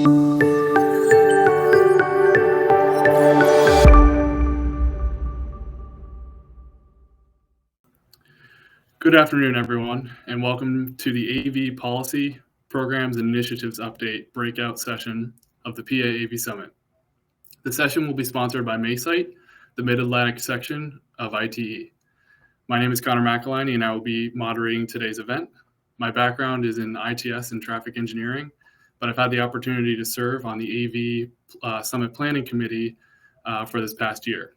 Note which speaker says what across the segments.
Speaker 1: Good afternoon, everyone, and welcome to the AV Policy, Programs, and Initiatives Update breakout session of the PA AV Summit. The session will be sponsored by Maysite, the Mid-Atlantic section of ITE. My name is Conor McAliney, and I will be moderating today's event. My background is in ITS and traffic engineering, but I've had the opportunity to serve on the AV Summit Planning Committee for this past year.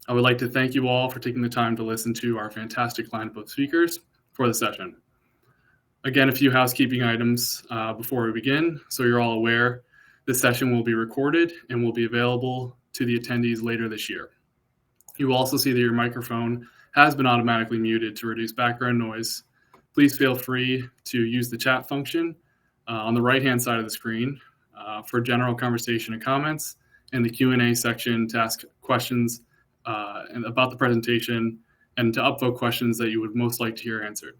Speaker 1: I would like to thank you all for taking the time to listen to our fantastic lineup of speakers for the session. Again, a few housekeeping items before we begin. So you're all aware, this session will be recorded and will be available to the attendees later this year. You will also see that your microphone has been automatically muted to reduce background noise. Please feel free to use the chat function on the right-hand side of the screen for general conversation and comments, and the Q&A section to ask questions and about the presentation and to upvote questions that you would most like to hear answered.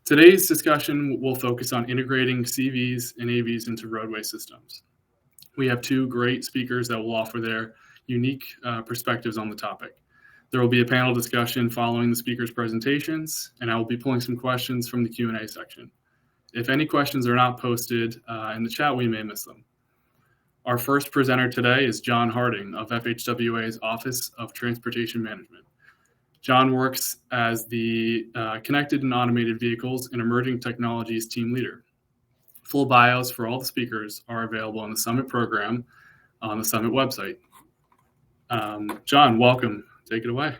Speaker 1: Today's discussion will focus on integrating CVs and AVs into roadway systems. We have two great speakers that will offer their unique perspectives on the topic. There will be a panel discussion following the speakers' presentations, and I will be pulling some questions from the Q&A section. If any questions are not posted in the chat, we may miss them. Our first presenter today is John Harding of FHWA's Office of Transportation Management. John works as the Connected and Automated Vehicles and Emerging Technologies team leader. Full bios for all the speakers are available on the Summit program on the Summit website. John, welcome. Take it away.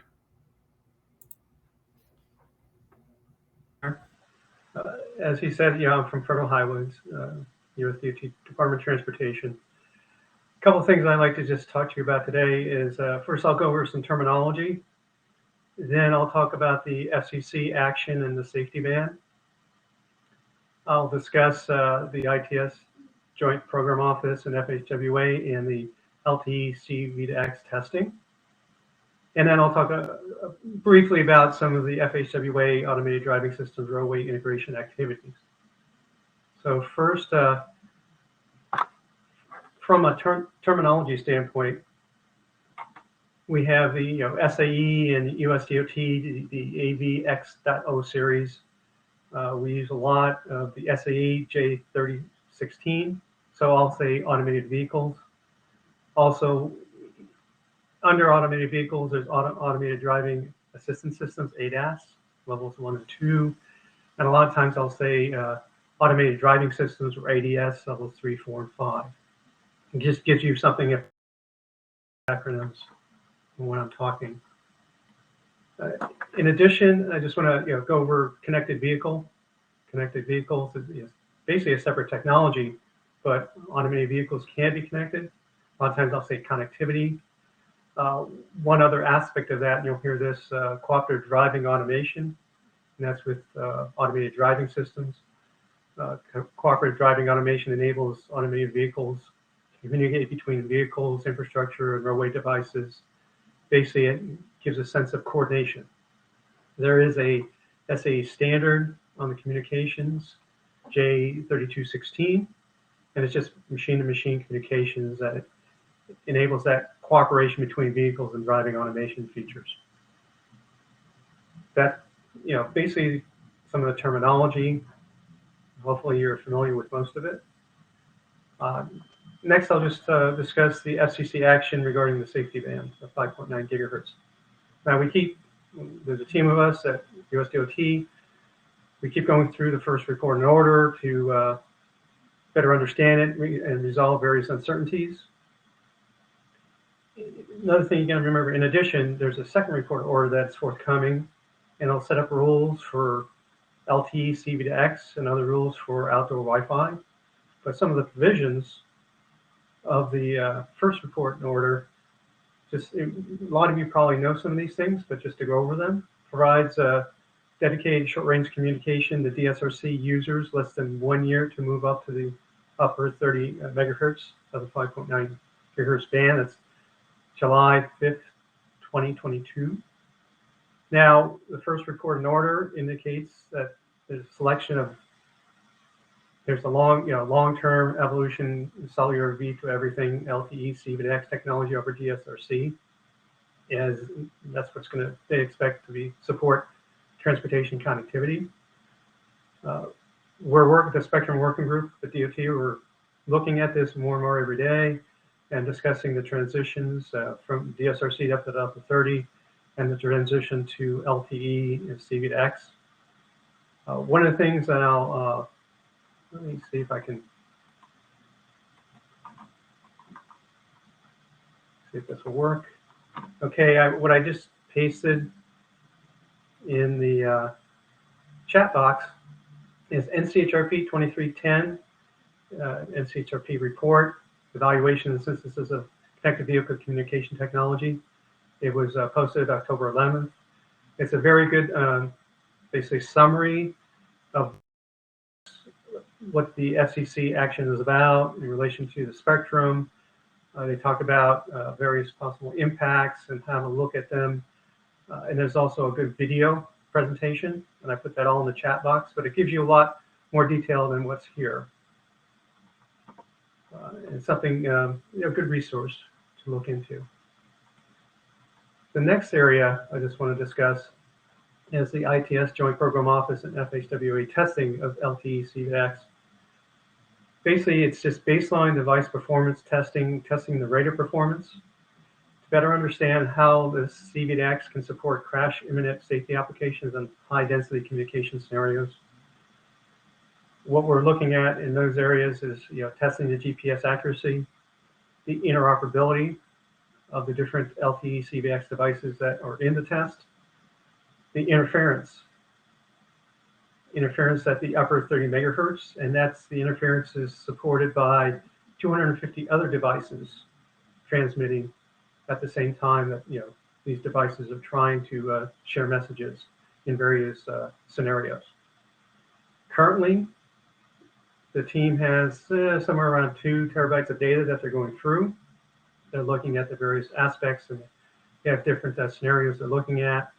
Speaker 2: As he said, I'm from Federal Highways, U.S. DOT Department of Transportation. A couple of things I'd like to just talk to you about today is first I'll go over some terminology. Then I'll talk about the FCC action and the safety ban. I'll discuss the ITS Joint Program Office and FHWA and the LTECX testing. And then I'll talk briefly about some of the FHWA automated driving systems roadway integration activities. So first, from a terminology standpoint, we have the SAE and US DOT, the AVX.0 series. We use a lot of the SAE J3016, so I'll say automated vehicles. Also, under automated vehicles, there's automated driving assistance systems, ADAS, levels 1 and 2. And a lot of times I'll say automated driving systems or ADS, levels 3, 4, and 5. It just gives you something of acronyms when I'm talking. In addition, I just want to go over connected vehicle. Connected vehicles is basically a separate technology, but automated vehicles can be connected. A lot of times I'll say connectivity. One other aspect of that, and you'll hear this, cooperative driving automation, and that's with automated driving systems. Cooperative driving automation enables automated vehicles to communicate between vehicles, infrastructure, and roadway devices. Basically, it gives a sense of coordination. There is a SAE standard on the communications, J3216, and it's just machine-to-machine communications that enables that cooperation between vehicles and driving automation features. That, basically some of the terminology. Hopefully you're familiar with most of it. Next, I'll just discuss the FCC action regarding the safety ban of 5.9 gigahertz. Now there's a team of us at US DOT. We keep going through the first report in order to better understand it and resolve various uncertainties. Another thing you got to remember, in addition, there's a second report order that's forthcoming, and it'll set up rules for LTE C-V2X and other rules for outdoor Wi-Fi. But some of the provisions of the first report in order, a lot of you probably know some of these things, but just to go over them, provides dedicated short-range communication to DSRC users less than 1 year to move up to the upper 30 megahertz of the 5.9 gigahertz band. That's July 5th, 2022. Now, the first report in order indicates that there's a selection of There's a long-term evolution, cellular V to everything, LTE, C-V2X technology over DSRC. As that's what's going to, they expect to be support transportation connectivity. We're working with the Spectrum Working Group at DOT. We're looking at this more and more every day and discussing the transitions from DSRC up to Delta 30 and the transition to LTE and C-V2X. One of the things that I'll, let me see if I can, see if this will work. Okay, what I just pasted in the chat box is NCHRP 2310, NCHRP report, evaluation and synthesis of connected vehicle communication technology. It was posted October 11th. It's a very good, basically summary of what the FCC action is about in relation to the spectrum. They talk about various possible impacts and how to look at them. And there's also a good video presentation, and I put that all in the chat box, but it gives you a lot more detail than what's here. It's something, a good resource to look into. The next area I just want to discuss is the ITS Joint Program Office and FHWA testing of LTE C-V2X. Basically, it's just baseline device performance testing the radar performance to better understand how the C-V2X can support crash imminent safety applications and high-density communication scenarios. What we're looking at in those areas is, testing the GPS accuracy, the interoperability of the different LTE C-V2X devices that are in the test, the interference at the upper 30 megahertz, and that's the interference is supported by 250 other devices transmitting at the same time that these devices are trying to share messages in various scenarios. Currently, the team has somewhere around 2 terabytes of data that they're going through. They're looking at the various aspects, and they have different scenarios they're looking at.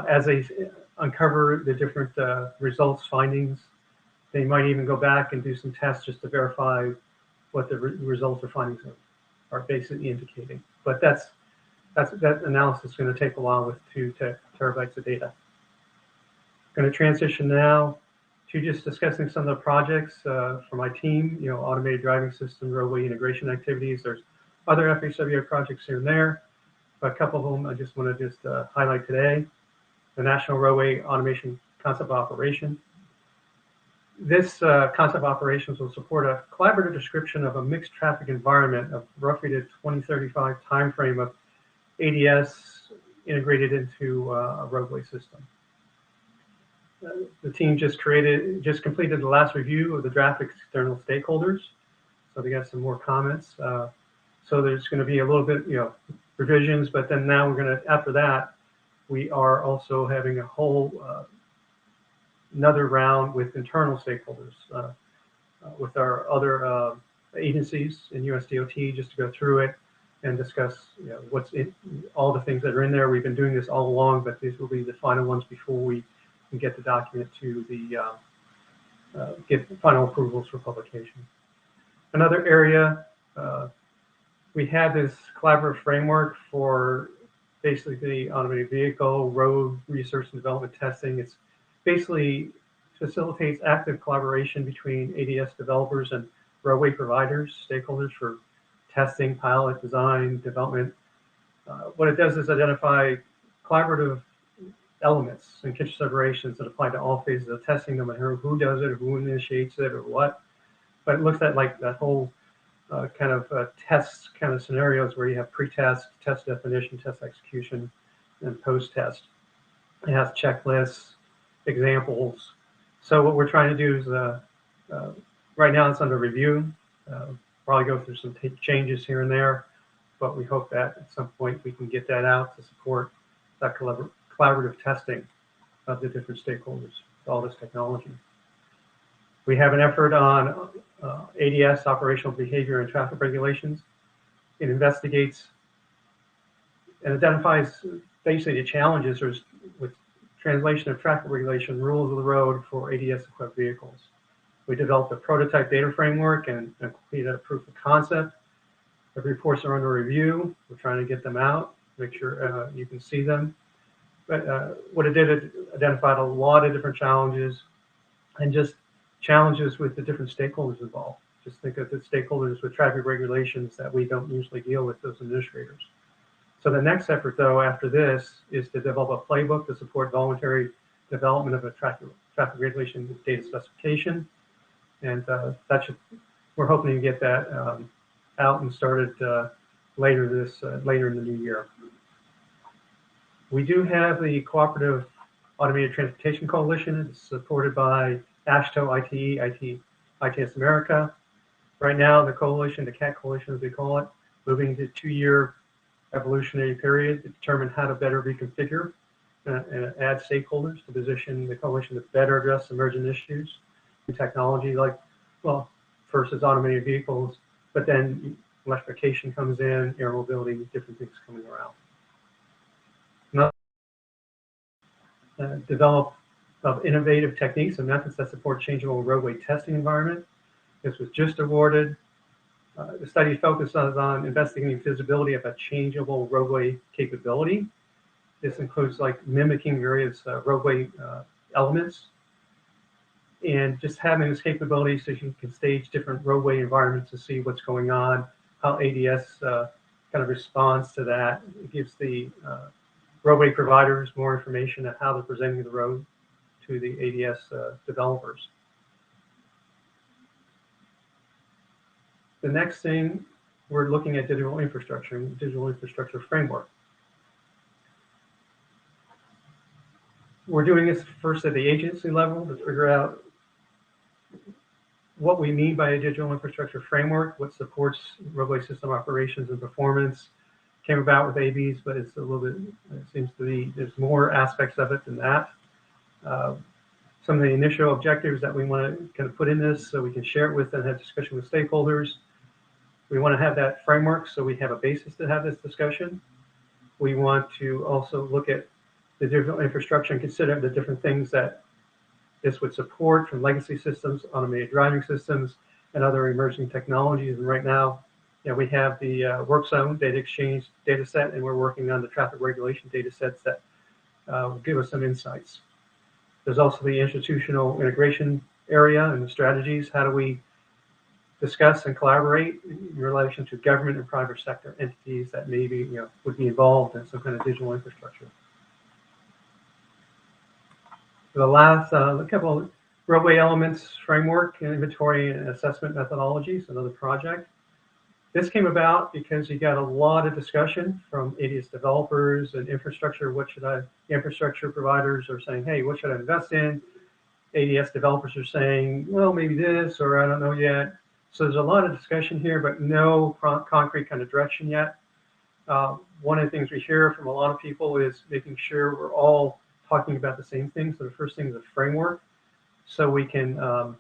Speaker 2: As they uncover the different results, findings, they might even go back and do some tests just to verify what the results or findings are basically indicating. But that analysis is going to take a while with 2 terabytes of data. I'm going to transition now to just discussing some of the projects for my team, automated driving system, roadway integration activities. There's other FHWA projects here and there, but a couple of them I just want to just highlight today. The National Roadway Automation Concept Operation. This concept operations will support a collaborative description of a mixed traffic environment of roughly the 2035 timeframe of ADS integrated into a roadway system. The team just completed the last review of the draft external stakeholders, so they got some more comments. So there's going to be a little bit, revisions, but then now we're going to, after that, we are also having a whole another round with internal stakeholders, with our other agencies in USDOT, just to go through it and discuss what's in all the things that are in there. We've been doing this all along, but these will be the final ones before we can get the document to the get final approvals for publication. Another area, we have this collaborative framework for basically the automated vehicle, road research and development testing. It's basically facilitates active collaboration between ADS developers and roadway providers, stakeholders for testing, pilot, design, development. What it does is identify collaborative elements and considerations that apply to all phases of testing, no matter who does it, or who initiates it, or what. But it looks at like that whole test kind of scenarios where you have pre-test, test definition, test execution, and post-test. It has checklists, examples. So what we're trying to do is, right now it's under review. Probably go through some changes here and there, but we hope that at some point we can get that out to support that collaborative testing of the different stakeholders, all this technology. We have an effort on ADS, operational behavior and traffic regulations. It investigates and identifies basically the challenges with translation of traffic regulation rules of the road for ADS equipped vehicles. We developed a prototype data framework and completed a proof of concept. The reports are under review. We're trying to get them out, make sure you can see them. But what it did, it identified a lot of different challenges and just challenges with the different stakeholders involved. Just think of the stakeholders with traffic regulations that we don't usually deal with, those administrators. So the next effort, though, after this is to develop a playbook to support voluntary development of a traffic regulation data specification. And we're hoping to get that out and started later in the new year. We do have the Cooperative Automated Transportation Coalition. It's supported by AASHTO, ITE, ITS America. Right now, the coalition, the CAT coalition as we call it, moving into a 2-year evolutionary period to determine how to better reconfigure and add stakeholders to position the coalition to better address emerging issues in technology, like, well, first is automated vehicles, but then electrification comes in, air mobility, different things coming around. Develop innovative techniques and methods that support changeable roadway testing environment. This was just awarded. The study focuses on investigating feasibility of a changeable roadway capability. This includes like mimicking various roadway elements and just having this capability so you can stage different roadway environments to see what's going on, how ADS kind of responds to that. It gives the roadway providers more information on how they're presenting the road to the ADS developers. The next thing, we're looking at digital infrastructure framework. We're doing this first at the agency level to figure out what we mean by a digital infrastructure framework, what supports roadway system operations and performance. Came about with ABs, but it's a little bit, it seems to be, there's more aspects of it than that. Some of the initial objectives that we want to kind of put in this so we can share it with and have discussion with stakeholders. We want to have that framework so we have a basis to have this discussion. We want to also look at the digital infrastructure and consider the different things that this would support from legacy systems, automated driving systems, and other emerging technologies. And right now, we have the work zone data exchange data set, and we're working on the traffic regulation data sets that will give us some insights. There's also the institutional integration area and the strategies. How do we discuss and collaborate in relation to government and private sector entities that maybe would be involved in some kind of digital infrastructure? For the last a couple of roadway elements framework, inventory and assessment methodologies, another project. This came about because you got a lot of discussion from ADS developers and infrastructure. Infrastructure providers are saying, hey, what should I invest in? ADS developers are saying, well, maybe this, or I don't know yet. So there's a lot of discussion here, but no concrete kind of direction yet. One of the things we hear from a lot of people is making sure we're all talking about the same thing. So the first thing is a framework. So we can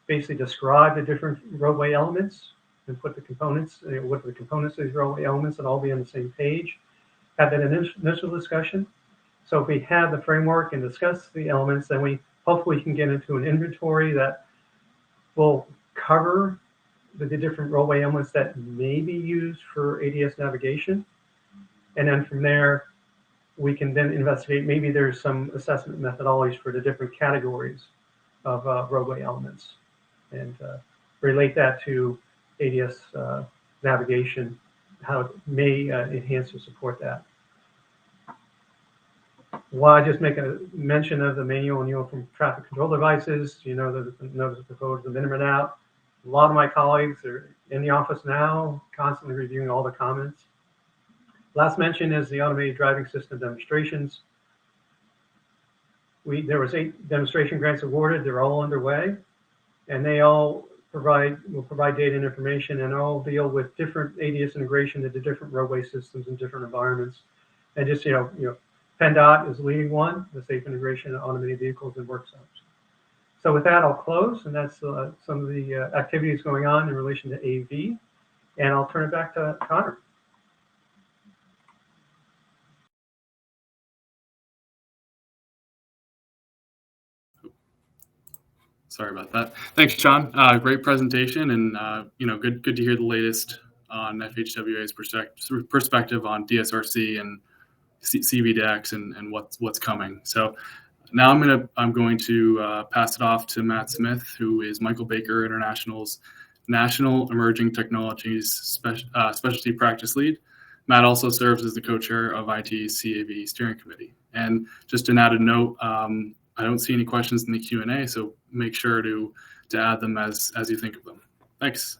Speaker 2: basically describe the different roadway elements and put the components, what are the components of these roadway elements, and all be on the same page. Have that initial discussion. So if we have the framework and discuss the elements, then we hopefully can get into an inventory that will cover the different roadway elements that may be used for ADS navigation. And then from there, we can then investigate, maybe there's some assessment methodologies for the different categories of roadway elements and relate that to ADS navigation, how it may enhance or support that. While I just make a mention of the manual and uniform traffic control devices, the notice of proposed amendment out. A lot of my colleagues are in the office now, constantly reviewing all the comments. Last mention is the automated driving system demonstrations. There was 8 demonstration grants awarded. They're all underway, and they all will provide data and information, and all deal with different ADS integration into different roadway systems and different environments. And just PennDOT is leading one, the safe integration of automated vehicles and work zones. So with that, I'll close, and that's some of the activities going on in relation to AV, and I'll turn it back to Conor.
Speaker 1: Sorry about that. Thanks, Sean. Great presentation, and good to hear the latest on FHWA's perspective on DSRC and CVDX and what's coming. So now I'm going to pass it off to Matt Smith, who is Michael Baker International's National Emerging Technologies Specialty Practice Lead. Matt also serves as the co-chair of IT's CAV Steering Committee. And just an added note, I don't see any questions in the Q&A, so make sure to add them as you think of them. Thanks.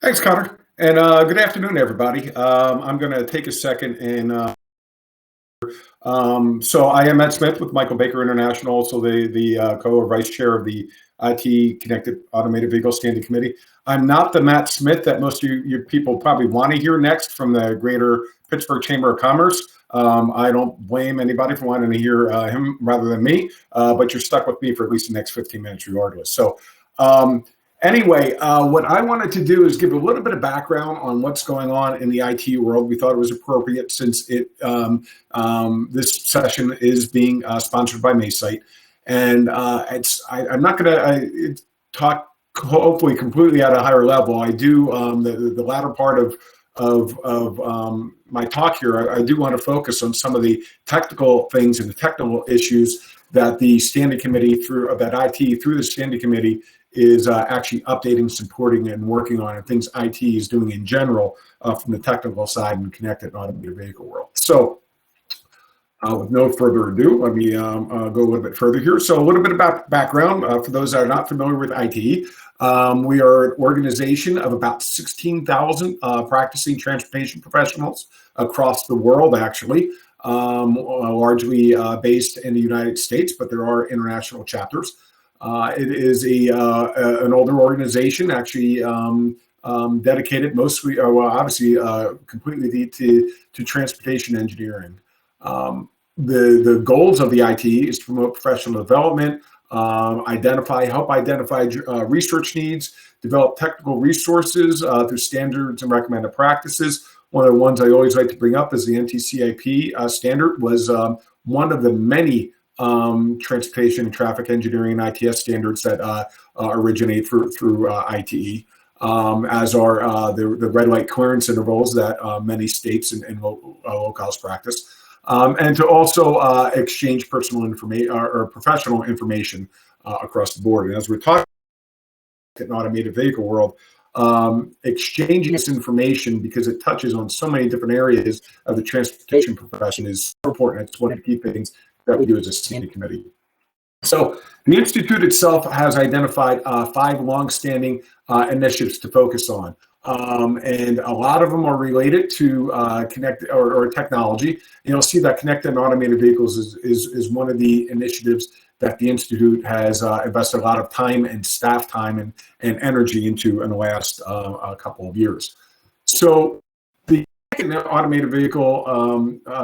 Speaker 3: Thanks, Conor. And good afternoon, everybody. I'm going to take a second and so I am Matt Smith with Michael Baker International, also the co-or vice chair of the IT Connected Automated Vehicle Standing Committee. I'm not the Matt Smith that most of you people probably want to hear next from the Greater Pittsburgh Chamber of Commerce. I don't blame anybody for wanting to hear him rather than me, but you're stuck with me for at least the next 15 minutes regardless. So anyway, what I wanted to do is give a little bit of background on what's going on in the IT world. We thought it was appropriate since this session is being sponsored by Maysite. And I'm not going to talk hopefully completely at a higher level. I do the latter part of my talk here. I do want to focus on some of the technical things and the technical issues that the Standing Committee through the Standing Committee is actually updating, supporting, and working on, and things IT is doing in general from the technical side in the connected and automated vehicle world. So with no further ado, let me go a little bit further here. So a little bit about background for those that are not familiar with IT. We are an organization of about 16,000 practicing transportation professionals across the world, actually, largely based in the United States, but there are international chapters. It is an older organization, actually dedicated mostly, obviously, completely to transportation engineering. The goals of the IT is to promote professional development, help identify research needs, develop technical resources through standards and recommended practices. One of the ones I always like to bring up is the NCHRP standard, was one of the many transportation and traffic engineering and ITS standards that originate through ITE, as are the red light clearance intervals that many states and locales practice. And to also exchange personal information or professional information across the board. And as we're talking about an automated vehicle world, exchanging this information, because it touches on so many different areas of the transportation profession, is so important. It's one of the key things that we do as a standing committee. So the Institute itself has identified 5 longstanding initiatives to focus on. And a lot of them are related to connected or technology. You'll see that connected and automated vehicles is one of the initiatives that the Institute has invested a lot of time and staff time and energy into in the last couple of years. So the Automated Vehicle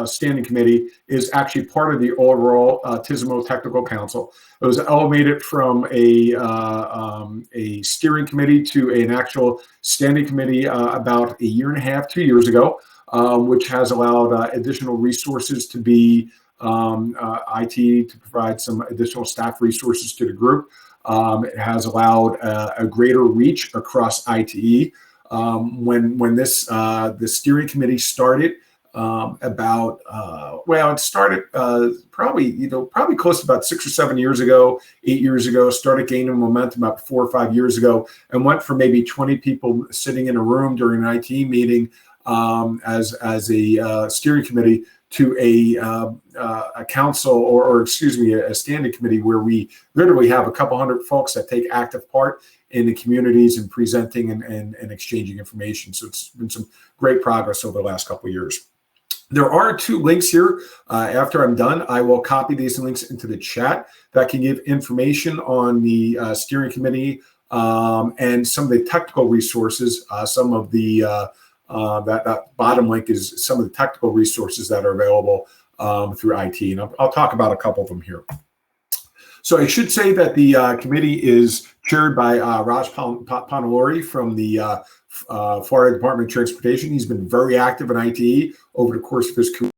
Speaker 3: Standing Committee is actually part of the overall TISMO Technical Council. It was elevated from a steering committee to an actual standing committee about 1.5 years, 2 years ago, which has allowed additional resources to be IT to provide some additional staff resources to the group. It has allowed a greater reach across ITE. When the steering committee started it started probably close to about 6 or 7 years ago, 8 years ago, started gaining momentum about 4 or 5 years ago, and went from maybe 20 people sitting in a room during an IT meeting as a steering committee to a council or excuse me, a standing committee where we literally have a couple hundred folks that take active part in the communities and presenting and exchanging information. So it's been some great progress over the last couple of years. There are 2 links here. After I'm done, I will copy these links into the chat that can give information on the steering committee and some of the technical resources. Some of the that bottom link is some of the technical resources that are available through IT, and I'll talk about a couple of them here. So I should say that the committee is chaired by Raj Panalori from the Florida Department of Transportation. He's been very active in ITE over the course of his career,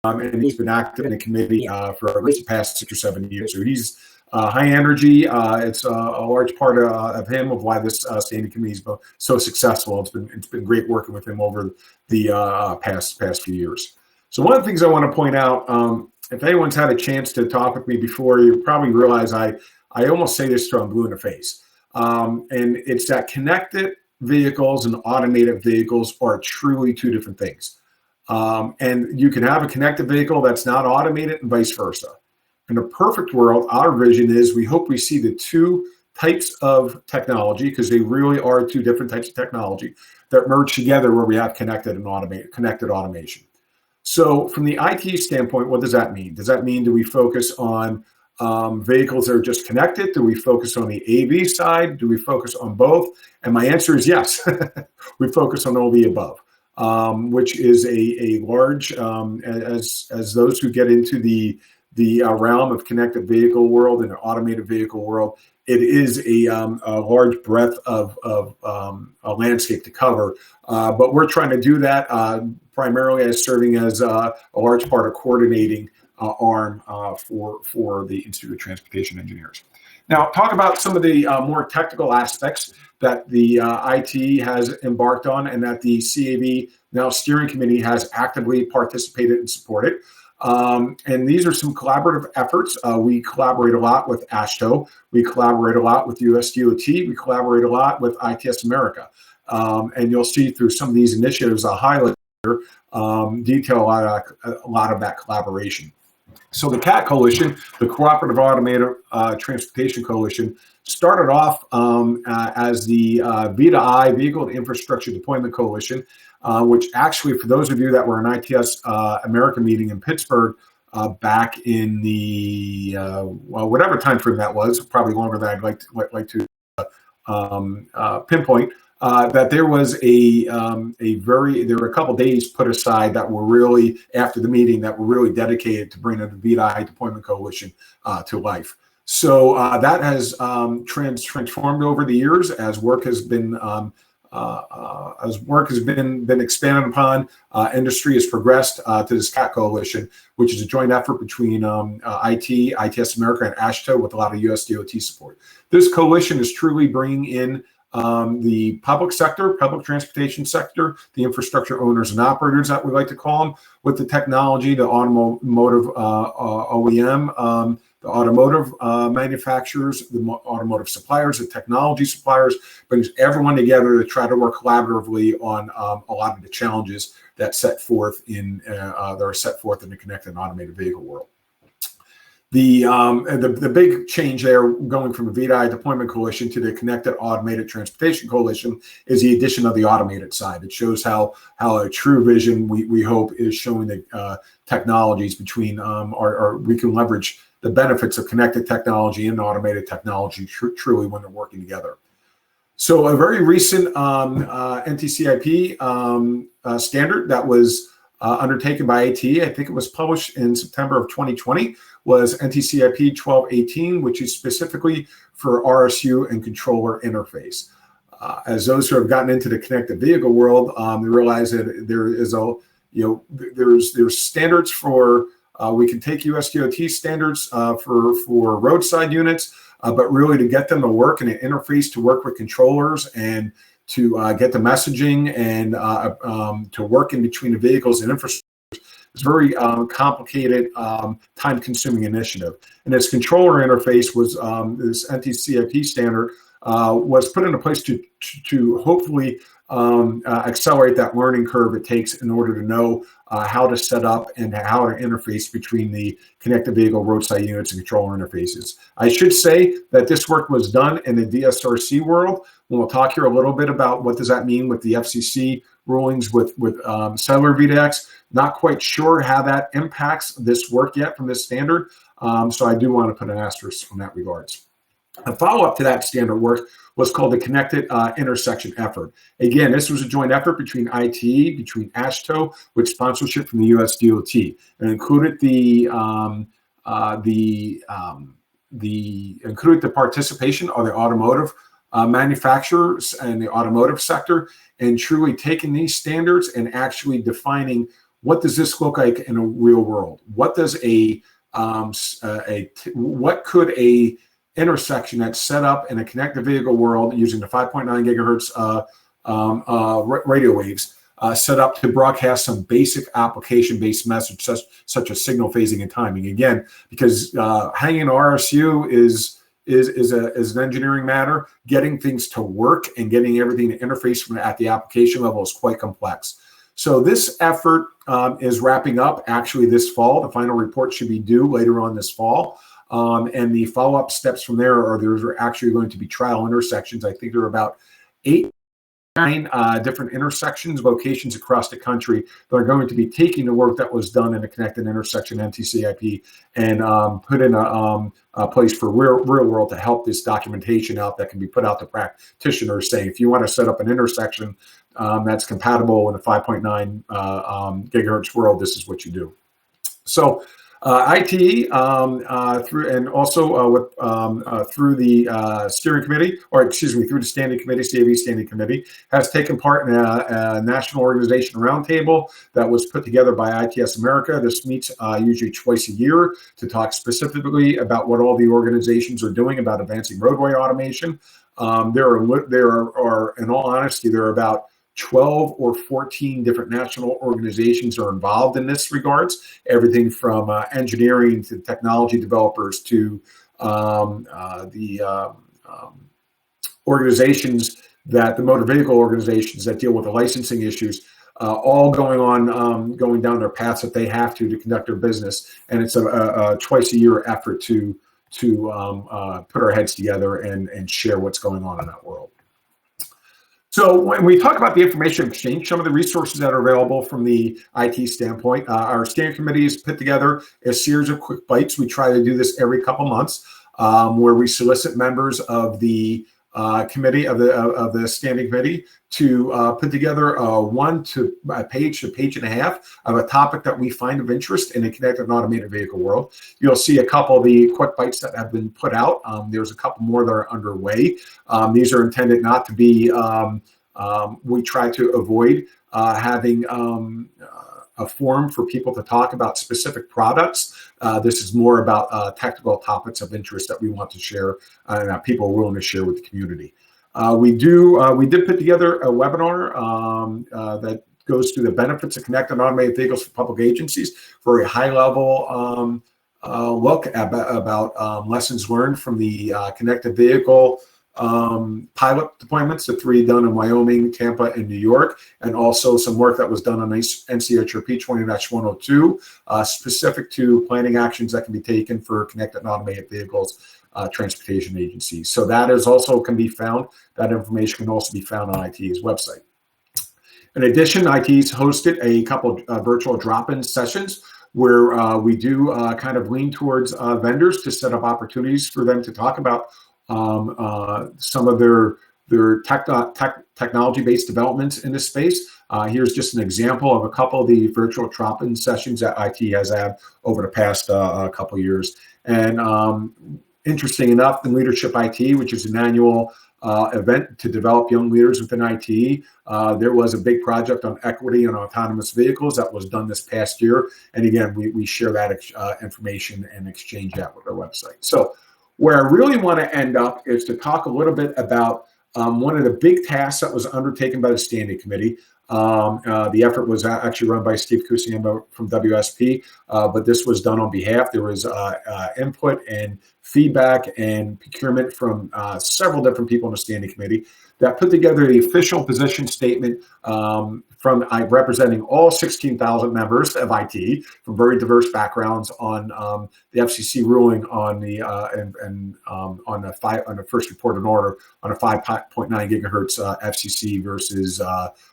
Speaker 3: and he's been active in the committee for at least the past 6 or 7 years. So he's high energy. It's a large part of him, of why this standing committee is so successful. It's been great working with him over the past few years. So one of the things I want to point out, if anyone's had a chance to talk with me before, you probably realize I almost say this till I'm blue in the face. And it's that connected vehicles and automated vehicles are truly two different things. And you can have a connected vehicle that's not automated and vice versa. In a perfect world, our vision is we hope we see the two types of technology, because they really are two different types of technology that merge together where we have connected automation. So from the IT standpoint, what does that mean? Does that mean, do we focus on vehicles that are just connected? Do we focus on the AV side? Do we focus on both? And my answer is yes. We focus on all the above, which is a large, as those who get into the realm of connected vehicle world and automated vehicle world, it is a large breadth of a landscape to cover. But we're trying to do that primarily as serving as a large part of coordinating arm for the Institute of Transportation Engineers. Now, talk about some of the more technical aspects that the IT has embarked on and that the CAV now steering committee has actively participated and supported. And these are some collaborative efforts. We collaborate a lot with AASHTO. We collaborate a lot with USDOT. We collaborate a lot with ITS America. And you'll see through some of these initiatives I'll highlight here, detail a lot of that collaboration. So the CAT Coalition, the Cooperative Automated Transportation Coalition, started off as the V2I, Vehicle to Infrastructure Deployment Coalition, which actually, for those of you that were in ITS America meeting in Pittsburgh back in the, whatever time frame that was, probably longer than I'd like to pinpoint, that there was there were a couple days put aside that were really, after the meeting, that were really dedicated to bringing the V2I Deployment Coalition to life. So that has transformed over the years as work has been expanded upon. Industry has progressed to this CAT Coalition, which is a joint effort between ITS America, and AASHTO with a lot of USDOT support. This coalition is truly bringing in the public sector, public transportation sector, the infrastructure owners and operators that we like to call them, with the technology, the automotive OEM, the automotive manufacturers, the automotive suppliers, the technology suppliers, brings everyone together to try to work collaboratively on a lot of the challenges that are set forth in the connected and automated vehicle world. The big change there, going from the V2I Deployment Coalition to the Connected Automated Transportation Coalition, is the addition of the automated side. It shows how a true vision, we hope, is showing the technologies between, or we can leverage the benefits of connected technology and automated technology truly when they're working together. So a very recent NCHRP standard that was undertaken by AT, I think it was published in September of 2020, was NCHRP 1218, which is specifically for RSU and controller interface. As those who have gotten into the connected vehicle world, they realize that there is there's standards for, we can take USDOT standards for roadside units, but really to get them to work in an interface to work with controllers and to get the messaging and to work in between the vehicles and infrastructure, it's a very complicated, time-consuming initiative. And this controller interface was, this NCHRP standard was put into place to hopefully accelerate that learning curve it takes in order to know how to set up and how to interface between the connected vehicle roadside units and controller interfaces. I should say that this work was done in the DSRC world. We'll talk here a little bit about what does that mean with the FCC rulings with cellular V2X. Not quite sure how that impacts this work yet from this standard. So I do want to put an asterisk in that regards. A follow-up to that standard work was called the Connected Intersection Effort. Again, this was a joint effort between ITE, between AASHTO, with sponsorship from the USDOT, and included the participation of the automotive manufacturers and the automotive sector, and truly taking these standards and actually defining what does this look like in a real world. What does a what could a intersection that's set up in a connected vehicle world using the 5.9 gigahertz radio waves set up to broadcast some basic application-based message, such as signal phasing and timing. Again, because hanging an RSU is an engineering matter. Getting things to work and getting everything to interface from at the application level is quite complex. So this effort is wrapping up actually this fall. The final report should be due later on this fall. And the follow-up steps from there are there's actually going to be trial intersections. I think there are about 9 different intersections, locations across the country that are going to be taking the work that was done in a connected intersection NCHRP and put in a place for real world to help this documentation out that can be put out to practitioners saying, if you want to set up an intersection that's compatible in a 5.9 gigahertz world, this is what you do. So ITE through and also through the steering committee, or excuse me, through the standing committee, CAV standing committee, has taken part in a national organization roundtable that was put together by ITS America. This meets usually twice a year to talk specifically about what all the organizations are doing about advancing roadway automation. There are, in all honesty, there are about 12 or 14 different national organizations are involved in this regards, everything from engineering to technology developers to the organizations that the motor vehicle organizations that deal with the licensing issues, all going down their paths that they have to conduct their business. And it's a twice a year effort to put our heads together and share what's going on in that world. So when we talk about the information exchange, some of the resources that are available from the IT standpoint, our steering committee has put together a series of quick bites. We try to do this every couple months, where we solicit members of the committee of the standing committee to put together a page to page and a half of a topic that we find of interest in the connected and automated vehicle world. You'll see a couple of the quick bites that have been put out. There's a couple more that are underway. These are intended not to be, we try to avoid having a forum for people to talk about specific products. This is more about technical topics of interest that we want to share and that people are willing to share with the community. We did put together a webinar that goes through the benefits of connected and automated vehicles for public agencies for a high-level look about lessons learned from the connected vehicle pilot deployments, the 3 done in Wyoming, Tampa, and New York, and also some work that was done on NCHRP 20-102, specific to planning actions that can be taken for connected and automated vehicles, transportation agencies. So that is also can be found. That information can also be found on IT's website. In addition, IT's hosted a couple of virtual drop-in sessions where we do kind of lean towards vendors to set up opportunities for them to talk about some of their technology-based developments in this space. Here's just an example of a couple of the virtual drop-in sessions that IT has had over the past couple of years. And interesting enough, the Leadership IT, which is an annual event to develop young leaders within IT, there was a big project on equity and autonomous vehicles that was done this past year. And again, we share that information and exchange that with our website. So where I really want to end up is to talk a little bit about one of the big tasks that was undertaken by the Standing Committee. The effort was actually run by Steve Cusiamba from WSP, but this was done on behalf. There was input and feedback and procurement from several different people in the Standing Committee that put together the official position statement from representing all 16,000 members of IT from very diverse backgrounds on the FCC ruling on the on the first report in order on a 5.9 gigahertz FCC versus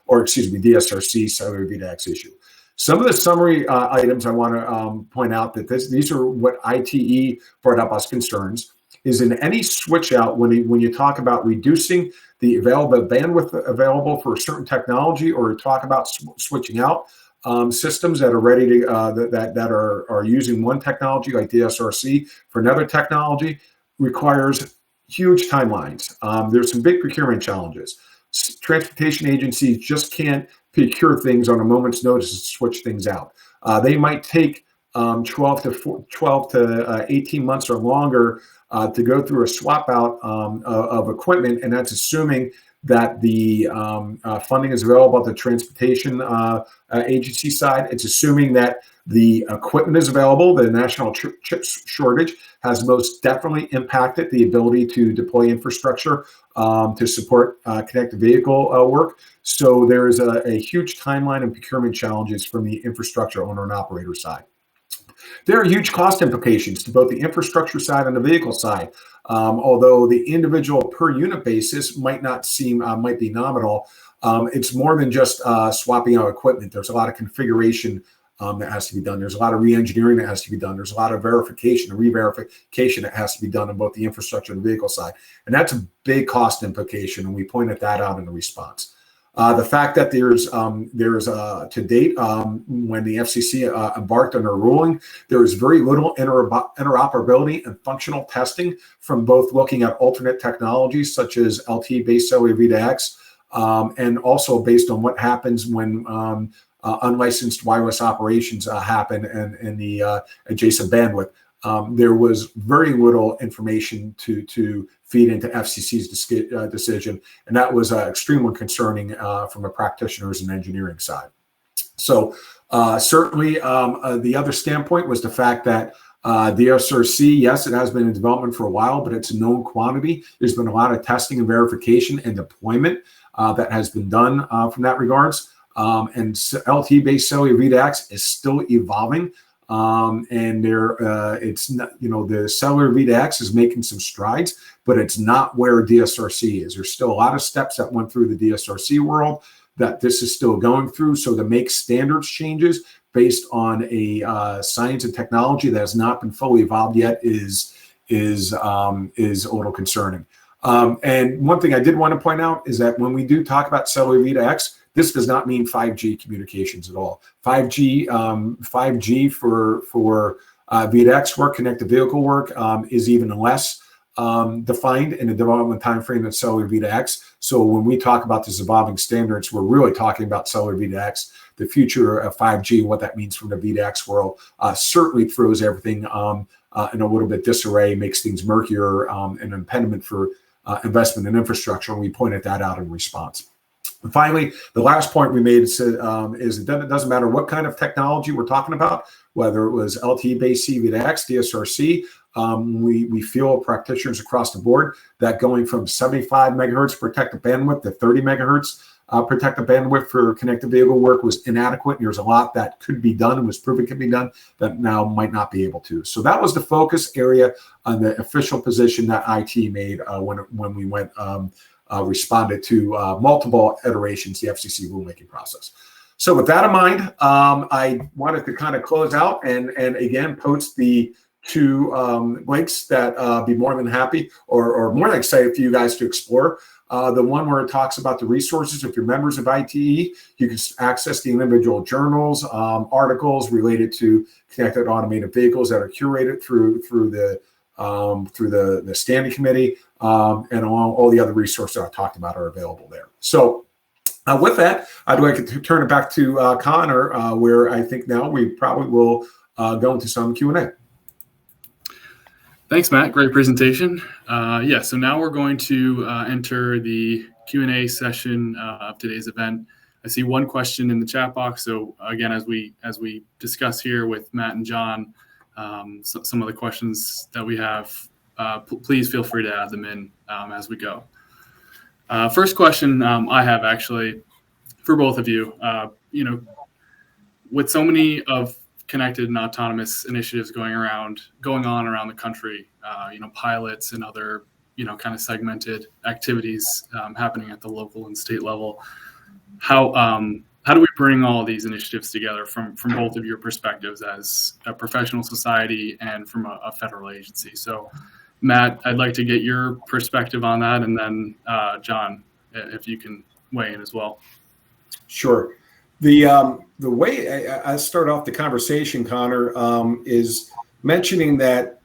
Speaker 3: or excuse me DSRC cellular VDAX issue. Some of the summary items I want to point out that these are what ITE brought up as concerns is in any switch out when you talk about reducing the available bandwidth available for a certain technology or talk about switching out systems that are ready to that are using one technology like DSRC for another technology requires huge timelines. There's some big procurement challenges. Transportation agencies just can't procure things on a moment's notice to switch things out. They might take 12 to 18 months or longer to go through a swap out of equipment, and that's assuming that the funding is available at the transportation agency side. It's assuming that the equipment is available. The national chip shortage has most definitely impacted the ability to deploy infrastructure to support connected vehicle work. So there is a huge timeline and procurement challenges from the infrastructure owner and operator side. There are huge cost implications to both the infrastructure side and the vehicle side. Although the individual per unit basis might be nominal, it's more than just swapping out equipment. There's a lot of configuration that has to be done. There's a lot of re-engineering that has to be done. There's a lot of verification and re-verification that has to be done on both the infrastructure and the vehicle side. And that's a big cost implication, and we pointed that out in the response. The fact that there's to date, when the FCC embarked on their ruling, there is very little interoperability and functional testing from both looking at alternate technologies such as LTE-based cellular V2X, and also based on what happens when unlicensed wireless operations happen in the adjacent bandwidth. There was very little information to feed into FCC's decision, and that was extremely concerning from a practitioners and engineering side. So certainly the other standpoint was the fact that DSRC, yes, it has been in development for a while, but it's a known quantity. There's been a lot of testing and verification and deployment that has been done from that regards. And LTE-based cellular V2X is still evolving. And it's not, the cellular V2X is making some strides, but it's not where DSRC is. There's still a lot of steps that went through the DSRC world that this is still going through. So to make standards changes based on a science and technology that has not been fully evolved yet is a little concerning. And one thing I did want to point out is that when we do talk about cellular V2X, this does not mean 5G communications at all. 5G for V2X work, connected vehicle work, is even less defined in the development timeframe than cellular V2X. So when we talk about this evolving standards, we're really talking about cellular V2X. The future of 5G, what that means from the V2X world, certainly throws everything in a little bit disarray, makes things murkier, an impediment for investment in infrastructure, and we pointed that out in response. And finally, the last point we made is it doesn't matter what kind of technology we're talking about, whether it was LTE-based V2X, DSRC. We feel practitioners across the board that going from 75 megahertz protected bandwidth to 30 megahertz protected bandwidth for connected vehicle work was inadequate. There's a lot that could be done and was proven could be done that now might not be able to. So that was the focus area on the official position that IT made when we went responded to multiple iterations, the FCC rulemaking process. So with that in mind, I wanted to kind of close out and again post the two links that be more than happy or more than excited for you guys to explore. The one where it talks about the resources. If you're members of ITE, you can access the individual journals, articles related to connected automated vehicles that are curated through the standing committee, and along all the other resources that I talked about are available there. So with that, I'd like to turn it back to Conor, where I think now we probably will go into some Q&A.
Speaker 1: Thanks, Matt. Great presentation. So now we're going to enter the Q&A session of today's event. I see one question in the chat box. So again, as we discuss here with Matt and John, some of the questions that we have, please feel free to add them in as we go. First question I have actually for both of you. With so many of connected and autonomous initiatives going on around the country, pilots and other, kind of segmented activities happening at the local and state level. How do we bring all of these initiatives together from both of your perspectives as a professional society and from a federal agency? So, Matt, I'd like to get your perspective on that, and then John, if you can weigh in as well.
Speaker 3: Sure. The way I start off the conversation, Conor, is mentioning that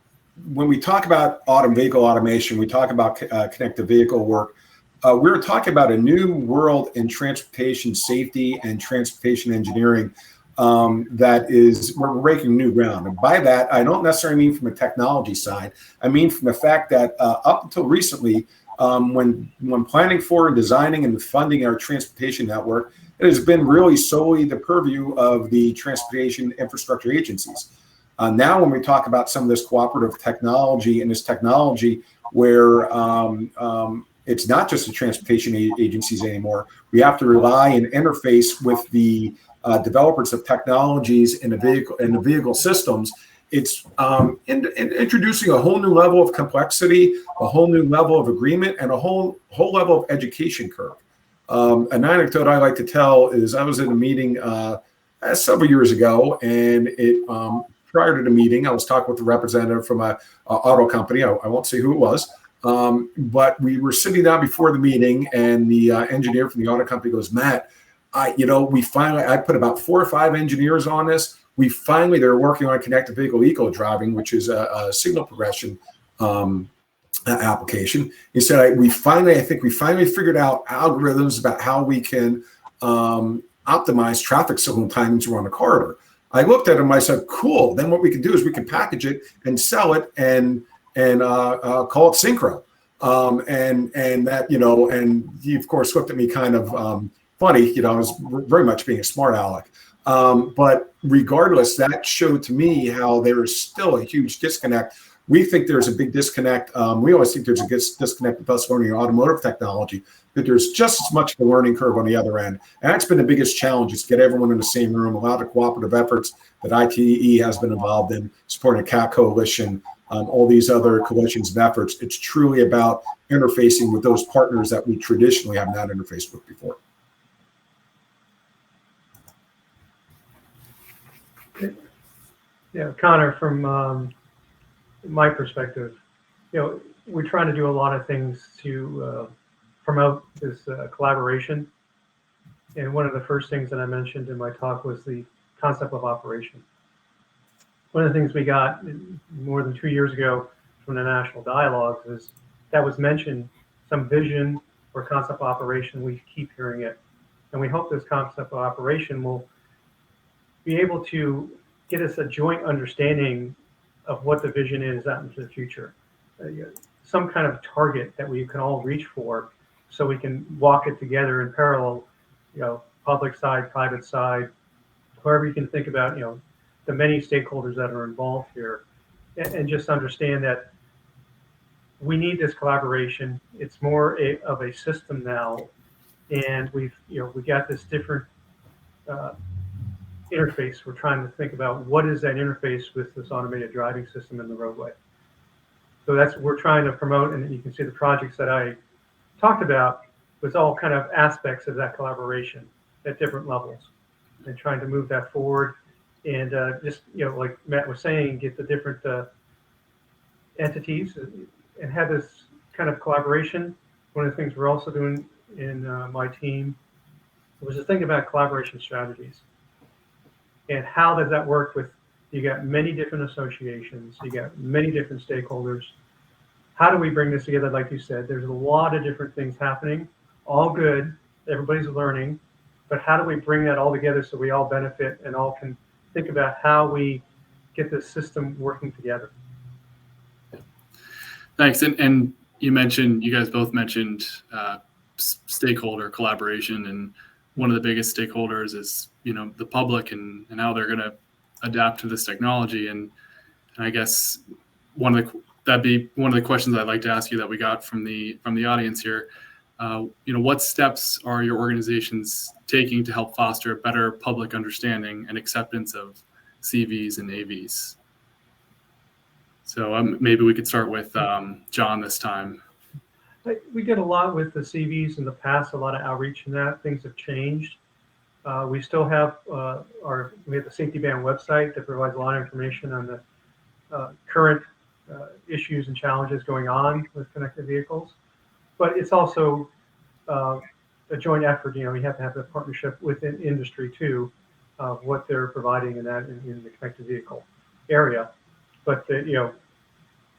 Speaker 3: when we talk about vehicle automation, we talk about connected vehicle work. We're talking about a new world in transportation safety and transportation engineering that is, we're breaking new ground. And by that, I don't necessarily mean from a technology side. I mean from the fact that up until recently, when planning for and designing and funding our transportation network, it has been really solely the purview of the transportation infrastructure agencies. Now, when we talk about some of this cooperative technology and this technology where it's not just the transportation agencies anymore, we have to rely and interface with the developers of technologies in the vehicle systems. It's introducing a whole new level of complexity, a whole new level of agreement, and a whole level of education curve. An anecdote I like to tell is I was in a meeting several years ago, and prior to the meeting, I was talking with a representative from a auto company. I won't say who it was, but we were sitting down before the meeting, and the engineer from the auto company goes, "Matt, I put about 4 or 5 engineers on this. They're working on connected vehicle eco driving, which is a signal progression application." He said, I think we finally figured out algorithms about how we can optimize traffic signal timings around the corridor. I looked at him, I said, cool. Then what we can do is we can package it and sell it and call it Synchro. And that, and he of course looked at me kind of funny, I was very much being a smart aleck. But regardless, that showed to me how there is still a huge disconnect. We think there's a big disconnect. We always think there's a disconnect with us learning automotive technology, but there's just as much of a learning curve on the other end. And that's been the biggest challenge, is to get everyone in the same room. A lot of cooperative efforts that ITE has been involved in, supporting a CAT coalition, all these other coalitions and efforts. It's truly about interfacing with those partners that we traditionally have not interfaced with before.
Speaker 2: Yeah, Conor, from my perspective, we're trying to do a lot of things to promote this collaboration. And one of the first things that I mentioned in my talk was the concept of operation. One of the things we got more than 2 years ago from the national dialogues is that was mentioned, some vision or concept of operation. We keep hearing it. And we hope this concept of operation will be able to get us a joint understanding of what the vision is out into the future. Some kind of target that we can all reach for, so we can walk it together in parallel, public side, private side, wherever you can think about, the many stakeholders that are involved here, and just understand that we need this collaboration. It's more of a system now, and we got this different interface. We're trying to think about what is that interface with this automated driving system in the roadway. So that's what we're trying to promote, and you can see the projects that I talked about was all kind of aspects of that collaboration at different levels, and trying to move that forward. And just, like Matt was saying, get the different entities and have this kind of collaboration. One of the things we're also doing in my team was to think about collaboration strategies. And how does that work with, you got many different associations, you got many different stakeholders. How do we bring this together? Like you said, there's a lot of different things happening, all good, everybody's learning, but how do we bring that all together so we all benefit and all can think about how we get this system working together?
Speaker 1: Thanks. And you guys both mentioned stakeholder collaboration, and one of the biggest stakeholders is, the public and how they're going to adapt to this technology. And I guess that'd be one of the questions I'd like to ask you that we got from the audience here. What steps are your organizations taking to help foster a better public understanding and acceptance of CVs and AVs? So maybe we could start with John this time.
Speaker 2: We did a lot with the CVs in the past, a lot of outreach in that. Things have changed. We still have we have the Safety Band website that provides a lot of information on the current issues and challenges going on with connected vehicles. But it's also a joint effort. We have to have a partnership within industry too, of what they're providing in the connected vehicle area. But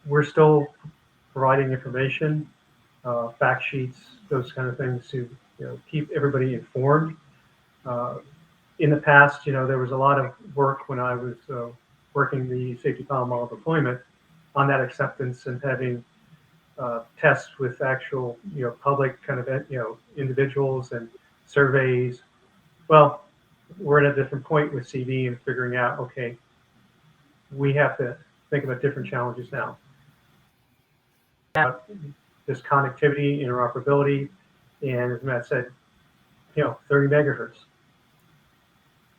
Speaker 2: we're still providing information, fact sheets, those kind of things to keep everybody informed. in the past, there was a lot of work when I was working the safety file model deployment on that acceptance and having tests with actual, public kind of, individuals and surveys. Well, we're at a different point with CV and figuring out, okay, we have to think about different challenges now. This connectivity, interoperability, and as Matt said, 30 megahertz.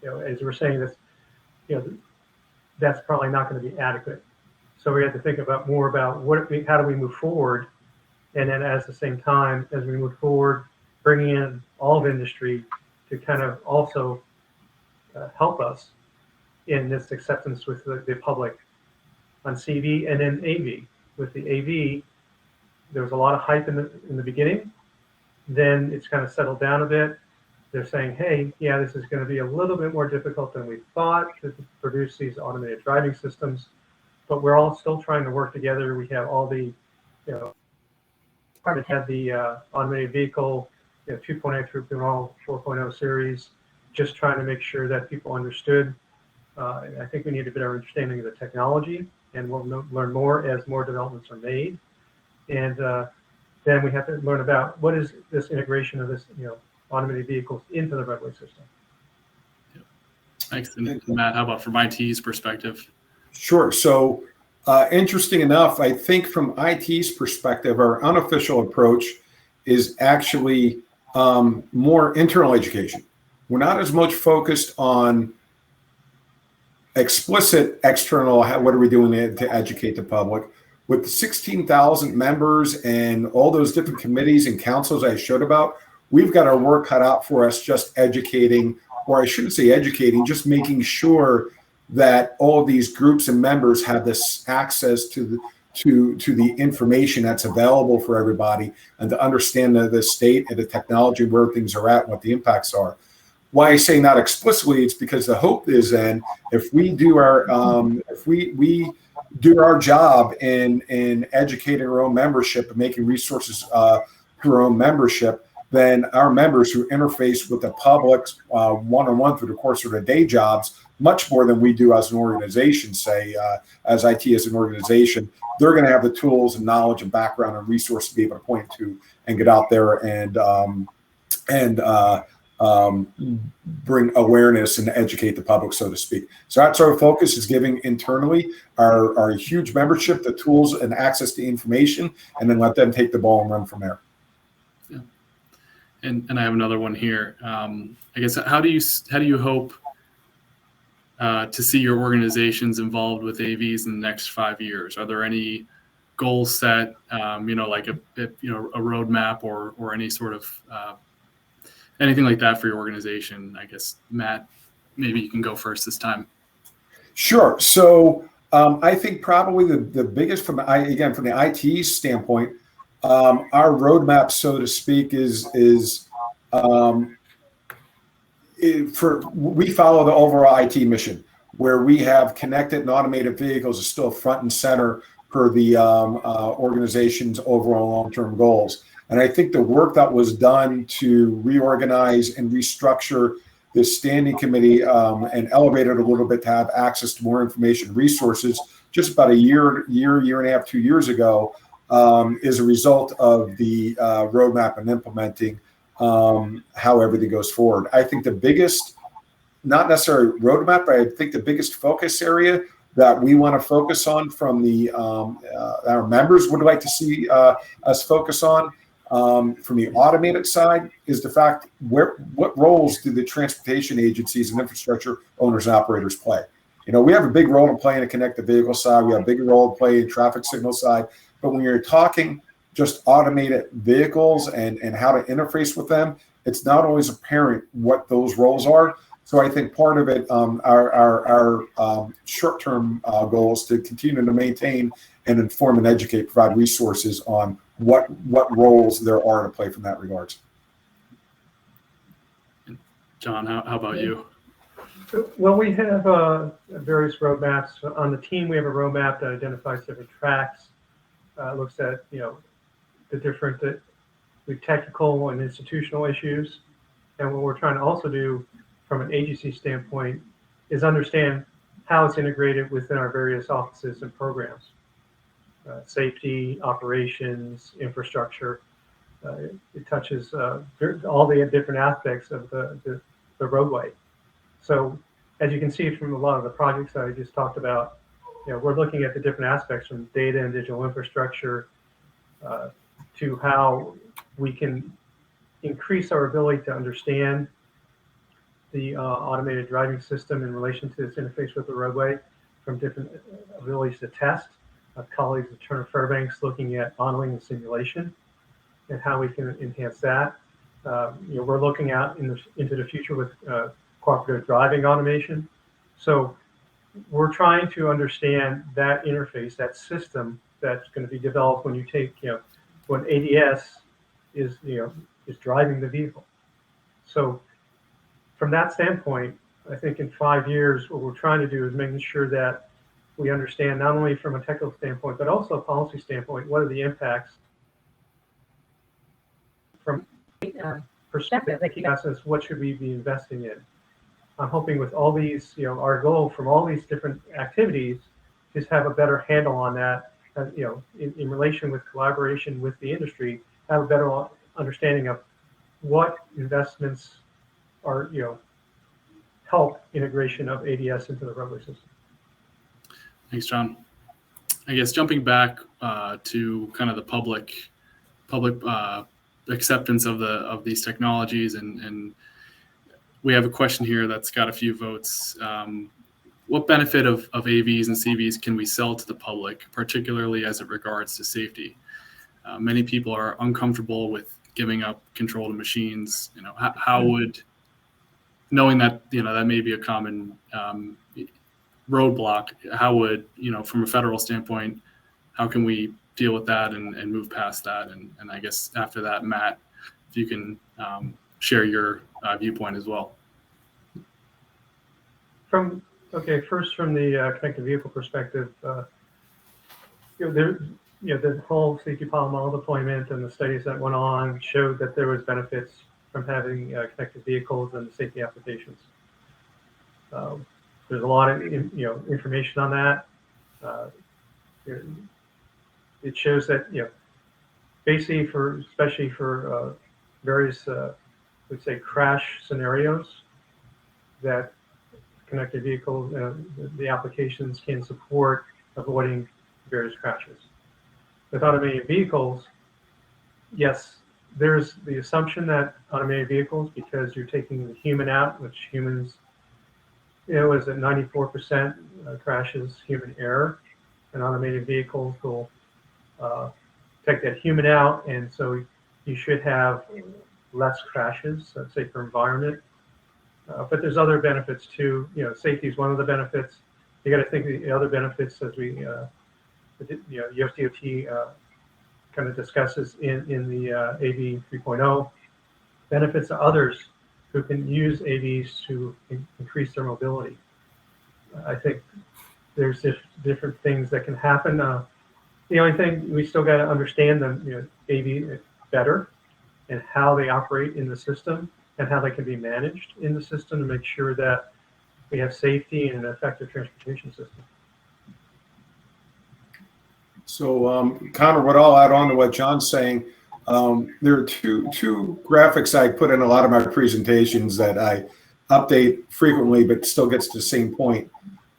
Speaker 2: As we're saying this, that's probably not going to be adequate. So we have to think about more about how do we move forward, and then at the same time as we move forward, bringing in all of industry to kind of also help us in this acceptance with the public on CV and then AV. With the AV, there was a lot of hype in the beginning. Then it's kind of settled down a bit. They're saying, hey, yeah, this is going to be a little bit more difficult than we thought to produce these automated driving systems, but we're all still trying to work together. We have all the, had the automated vehicle 2.0 through 4.0 series, just trying to make sure that people understood. I think we need a better understanding of the technology, and we'll learn more as more developments are made. And then we have to learn about what is this integration of this, automated vehicles into the roadway system.
Speaker 1: Thanks. And Matt, how about from IT's perspective?
Speaker 3: Sure. So interesting enough, I think from IT's perspective, our unofficial approach is actually more internal education. We're not as much focused on explicit external, what are we doing to educate the public. With the 16,000 members and all those different committees and councils I showed about, we've got our work cut out for us just educating, or I shouldn't say educating, just making sure that all of these groups and members have this access to the information that's available for everybody, and to understand the state and the technology, where things are at, and what the impacts are. Why I say not explicitly, it's because the hope is then if we do our we do our job in educating our own membership and making resources through our own membership, then our members who interface with the public one-on-one through the course of their day jobs, much more than we do as an organization, say as IT as an organization, they're going to have the tools and knowledge and background and resources to be able to point to and get out there and bring awareness and educate the public, so to speak. So that's our focus, is giving internally our huge membership the tools and access to information, and then let them take the ball and run from there.
Speaker 1: Yeah. And I have another one here. I guess how do you hope to see your organizations involved with AVs in the next 5 years? Are there any goals set, like a roadmap or any sort of anything like that for your organization? I guess, Matt, maybe you can go first this time.
Speaker 3: Sure. So I think probably the biggest from the IT standpoint, our roadmap, so to speak, we follow the overall IT mission, where we have connected and automated vehicles is still front and center for the organization's overall long-term goals. And I think the work that was done to reorganize and restructure this standing committee and elevate it a little bit to have access to more information and resources just about a year and a half, 2 years ago, is a result of the roadmap and implementing how everything goes forward. I think the biggest, not necessarily roadmap, but I think the biggest focus area that we want to focus on from our members would like to see us focus on from the automated side is the fact what roles do the transportation agencies and infrastructure owners and operators play? We have a big role to play in the connected vehicle side. We have a big role to play in traffic signal side. But when you're talking just automated vehicles and how to interface with them, it's not always apparent what those roles are. So I think part of it, our short-term goal is to continue to maintain and inform and educate, provide resources on what roles there are to play from that regards.
Speaker 1: John, how about you?
Speaker 2: Well, we have various roadmaps. On the team, we have a roadmap that identifies different tracks, looks at, the different the technical and institutional issues. And what we're trying to also do from an agency standpoint is understand how it's integrated within our various offices and programs. Safety, operations, infrastructure. It touches all the different aspects of the roadway. So as you can see from a lot of the projects that I just talked about, we're looking at the different aspects from data and digital infrastructure to how we can increase our ability to understand the automated driving system in relation to its interface with the roadway, from different abilities to test. Colleagues at Turner Fairbanks looking at modeling and simulation and how we can enhance that. We're looking out into the future with cooperative driving automation. So we're trying to understand that interface, that system that's going to be developed when you take, when ADS is driving the vehicle. So from that standpoint, I think in 5 years, what we're trying to do is making sure that we understand not only from a technical standpoint, but also a policy standpoint, what are the impacts from perspective that keep asking us, what should we be investing in? I'm hoping with all these, our goal from all these different activities is have a better handle on that, in relation with collaboration with the industry, have a better understanding of what investments are, help integration of ADS into the roadway system.
Speaker 1: Thanks, John. I guess jumping back to kind of the public acceptance of these technologies, and we have a question here that's got a few votes. What benefit of AVs and CVs can we sell to the public, particularly as it regards to safety? Many people are uncomfortable with giving up control to machines. How would, knowing that that may be a common roadblock, how would, from a federal standpoint, how can we deal with that and move past that? And I guess after that, Matt, if you can share your viewpoint as well.
Speaker 2: First from the connected vehicle perspective, the whole safety pilot model deployment and the studies that went on showed that there was benefits from having connected vehicles and safety applications. There's a lot of information on that. It shows that basically especially for various let's say crash scenarios, that connected vehicles, the applications can support avoiding various crashes. With automated vehicles, yes, there's the assumption that automated vehicles, because you're taking the human out, which humans, is at 94% crashes human error, and automated vehicles will take that human out, and so you should have less crashes, let's say, for environment. But there's other benefits too. Safety is one of the benefits. You got to think of the other benefits as we, USDOT kind of discusses in the AV 3.0. Benefits to others who can use AVs to increase their mobility. I think there's different things that can happen. The only thing, we still got to understand them, AV better and how they operate in the system and how they can be managed in the system to make sure that we have safety and an effective transportation system.
Speaker 3: So, Conor, what I'll add on to what John's saying, there are two graphics I put in a lot of my presentations that I update frequently, but still gets to the same point.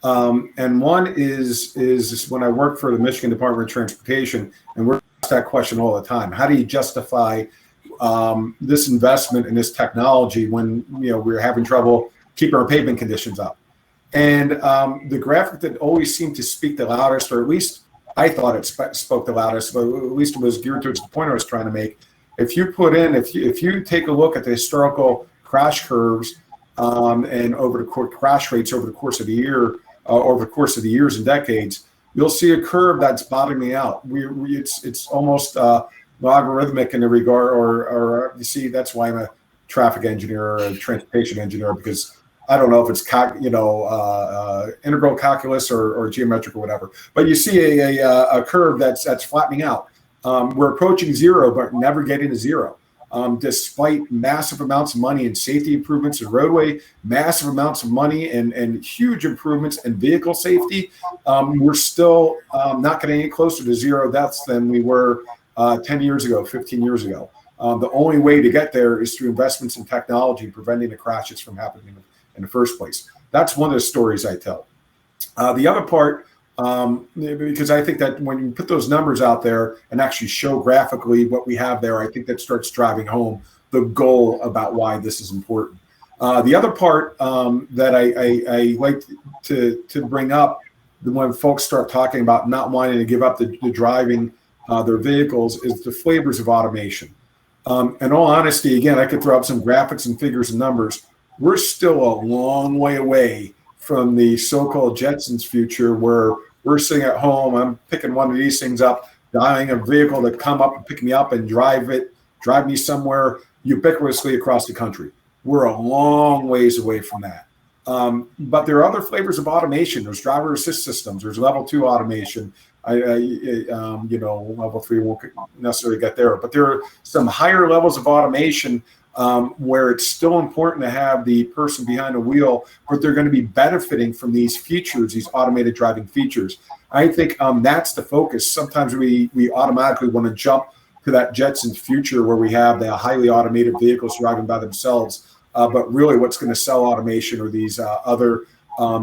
Speaker 3: And one is when I worked for the Michigan Department of Transportation, and we're asked that question all the time: how do you justify this investment in this technology when we're having trouble keeping our pavement conditions up? And the graphic that always seemed to speak the loudest, or at least I thought it spoke the loudest, but at least it was geared towards the point I was trying to make. If you take a look at the historical crash curves and over the crash rates over the course of the year, over the course of the years and decades, you'll see a curve that's bottoming out. It's almost logarithmic in the regard, or you see, that's why I'm a traffic engineer or a transportation engineer, because I don't know if it's integral calculus or geometric or whatever, but you see a curve that's flattening out. We're approaching zero, but never getting to zero. despite massive amounts of money in safety improvements in roadway, massive amounts of money and huge improvements in vehicle safety, we're still not getting any closer to zero deaths than we were 10 years ago, 15 years ago. The only way to get there is through investments in technology and preventing the crashes from happening in the first place. That's one of the stories I tell. The other part, because I think that when you put those numbers out there and actually show graphically what we have there, I think that starts driving home the goal about why this is important. The other part that I like to bring up when folks start talking about not wanting to give up the driving their vehicles is the flavors of automation. In all honesty, again, I could throw up some graphics and figures and numbers. We're still a long way away from the so-called Jetsons future where we're sitting at home, I'm picking one of these things up, buying a vehicle to come up and pick me up and drive me somewhere ubiquitously across the country. We're a long ways away from that. But there are other flavors of automation. There's driver assist systems. There's level 2 automation. Level 3 won't necessarily get there, but there are some higher levels of automation where it's still important to have the person behind the wheel, but they're going to be benefiting from these features, these automated driving features. I think that's the focus. Sometimes we automatically want to jump to that Jetsons future where we have the highly automated vehicles driving by themselves. But really what's going to sell automation are these other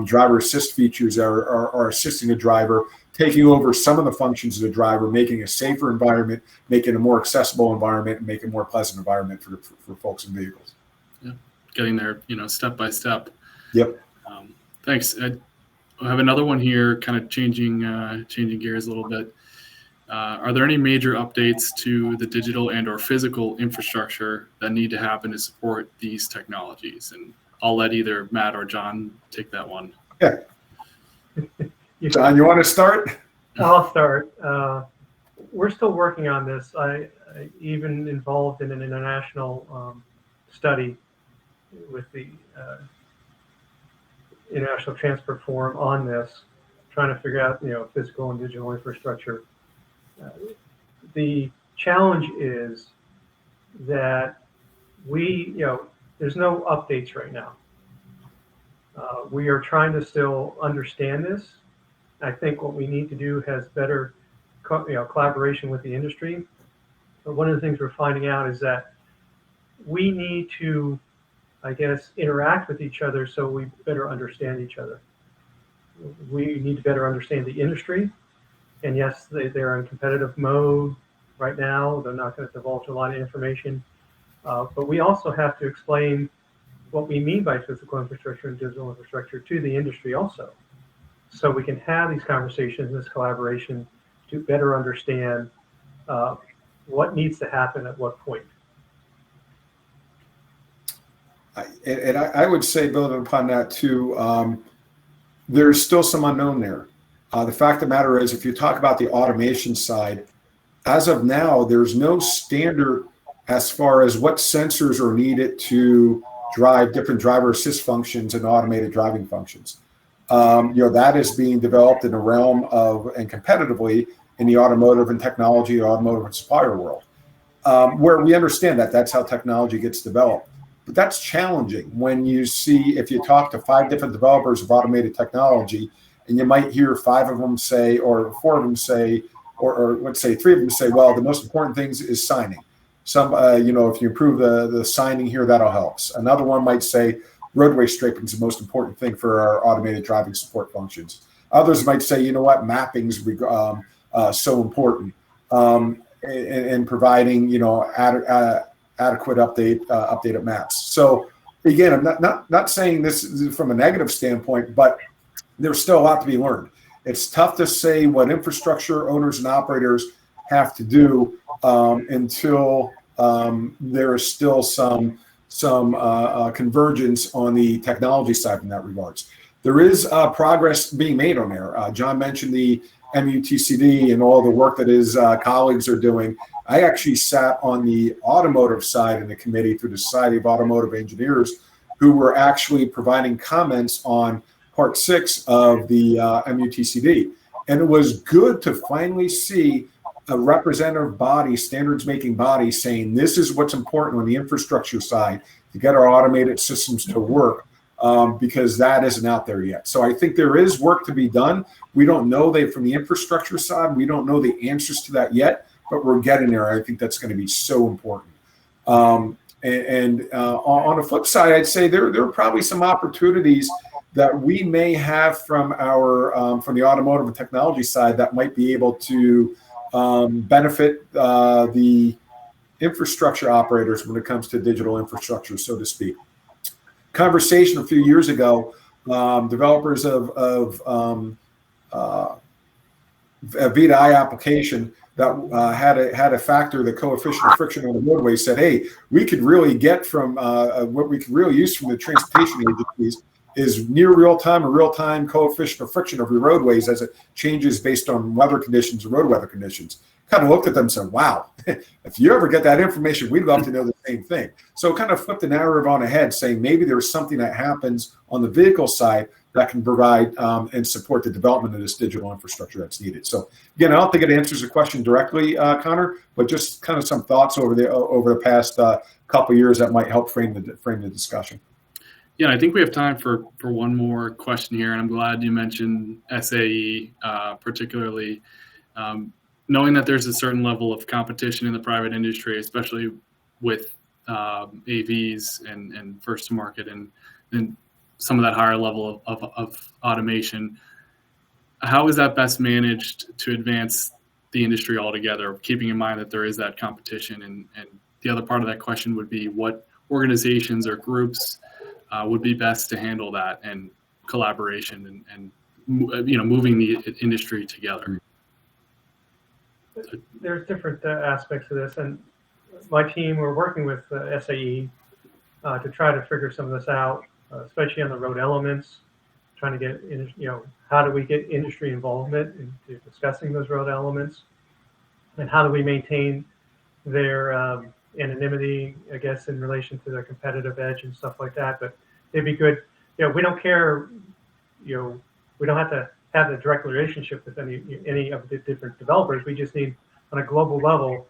Speaker 3: driver assist features are assisting the driver, taking over some of the functions of the driver, making a safer environment, making a more accessible environment, and making a more pleasant environment for folks and vehicles.
Speaker 1: Yeah, getting there, step by step.
Speaker 3: Yep.
Speaker 1: Thanks. I have another one here, kind of changing gears a little bit. Are there any major updates to the digital and/or physical infrastructure that need to happen to support these technologies? And I'll let either Matt or John take that one.
Speaker 3: Yeah. John, you want to start?
Speaker 2: I'll start. We're still working on this. I even involved in an international study with the International Transport Forum on this, trying to figure out, physical and digital infrastructure. The challenge is that there's no updates right now. We are trying to still understand this. I think what we need to do has better collaboration with the industry. But one of the things we're finding out is that we need to, interact with each other so we better understand each other. We need to better understand the industry. And yes, they're in competitive mode right now. They're not going to divulge a lot of information. But we also have to explain what we mean by physical infrastructure and digital infrastructure to the industry also. So we can have these conversations, this collaboration to better understand what needs to happen at what point.
Speaker 3: I would say, building upon that too, there's still some unknown there. The fact of the matter is, if you talk about the automation side, as of now, there's no standard as far as what sensors are needed to drive different driver assist functions and automated driving functions. That is being developed in the realm of and competitively in the automotive and technology, automotive and supplier world, where we understand that that's how technology gets developed. But that's challenging when you see, if you talk to 5 different developers of automated technology, and you might hear 5 of them say, or 4 of them say, or let's say 3 of them say, well, the most important things is signing. Some, if you improve the signing here, that'll help. Another one might say roadway striping is the most important thing for our automated driving support functions. Others might say, mapping's so important in providing, adequate updated maps. So again, I'm not saying this is from a negative standpoint, but there's still a lot to be learned. It's tough to say what infrastructure owners and operators have to do until there is still some convergence on the technology side in that regards. There is progress being made on there. John mentioned the MUTCD and all the work that his colleagues are doing. I actually sat on the automotive side in the committee through the Society of Automotive Engineers, who were actually providing comments on Part 6 of the MUTCD. And it was good to finally see a representative body, standards making body saying this is what's important on the infrastructure side to get our automated systems to work, because that isn't out there yet. So I think there is work to be done. We don't know from the infrastructure side, we don't know the answers to that yet, but we're getting there. I think that's going to be so important. On the flip side, I'd say there are probably some opportunities that we may have from our from the automotive and technology side that might be able to benefit the infrastructure operators when it comes to digital infrastructure, so to speak. Conversation a few years ago, developers of a V2I application that had a factor, the coefficient of friction on the roadway, said, hey, we could really get from what we could really use from the transportation agencies is near real-time or real-time coefficient of friction of your roadways as it changes based on weather conditions or road weather conditions. Kind of looked at them and said, wow, if you ever get that information, we'd love to know the same thing. So kind of flipped the narrative on ahead, saying maybe there's something that happens on the vehicle side that can provide and support the development of this digital infrastructure that's needed. So again, I don't think it answers the question directly, Conor, but just kind of some thoughts over the past couple of years that might help frame the discussion.
Speaker 1: Yeah, I think we have time for one more question here, and I'm glad you mentioned SAE, particularly knowing that there's a certain level of competition in the private industry, especially with AVs and first to market and some of that higher level of automation. How is that best managed to advance the industry altogether, keeping in mind that there is that competition? And the other part of that question would be what organizations or groups would be best to handle that and collaboration and moving the industry together.
Speaker 2: There's different aspects of this, and my team, we're working with SAE to try to figure some of this out, especially on the road elements, trying to get, how do we get industry involvement into discussing those road elements, and how do we maintain their anonymity, I guess, in relation to their competitive edge and stuff like that. But it'd be good, we don't care, we don't have to have a direct relationship with any of the different developers. We just need on a global level,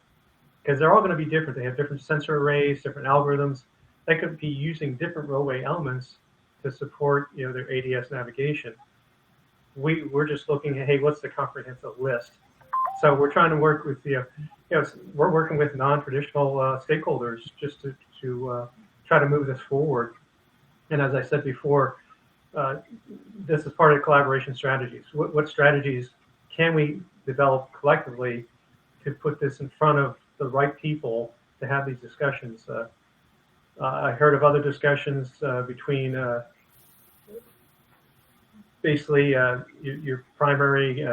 Speaker 2: because they're all going to be different. They have different sensor arrays, different algorithms. They could be using different roadway elements to support, their ADS navigation. We're just looking at, hey, what's the comprehensive list? So we're trying to work with we're working with non-traditional stakeholders just to try to move this forward. And as I said before, this is part of collaboration strategies. What strategies can we develop collectively to put this in front of the right people to have these discussions? I heard of other discussions between basically your primary